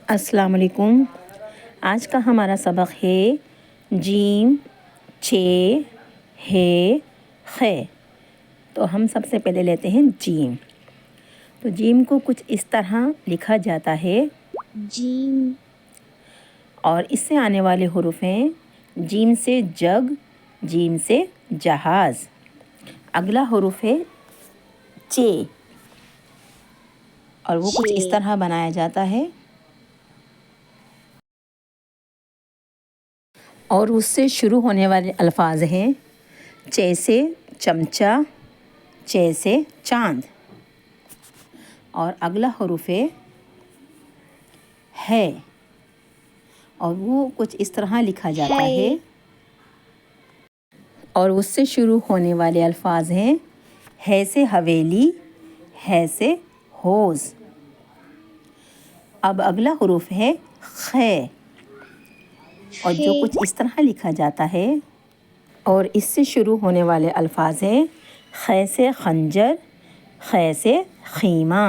السلام علیکم۔ آج کا ہمارا سبق ہے جیم چھ ہے خے۔ تو ہم سب سے پہلے لیتے ہیں جیم۔ تو جیم کو کچھ اس طرح لکھا جاتا ہے جیم، اور اس سے آنے والے حروف ہیں جیم سے جگ، جیم سے جہاز۔ اگلا حروف ہے چے اور وہ کچھ اس طرح بنایا جاتا ہے اور اس سے شروع ہونے والے الفاظ ہیں چے سے چمچہ، چے سے چاند۔ اور اگلا حروف ہے اور وہ کچھ اس طرح لکھا جاتا ہے اور اس سے شروع ہونے والے الفاظ ہیں ہے سے حویلی، ہے سے حوض۔ اب اگلا حروف ہے خے اور جو کچھ اس طرح لکھا جاتا ہے اور اس سے شروع ہونے والے الفاظ ہیں خے سے خنجر، خے سے خیمہ۔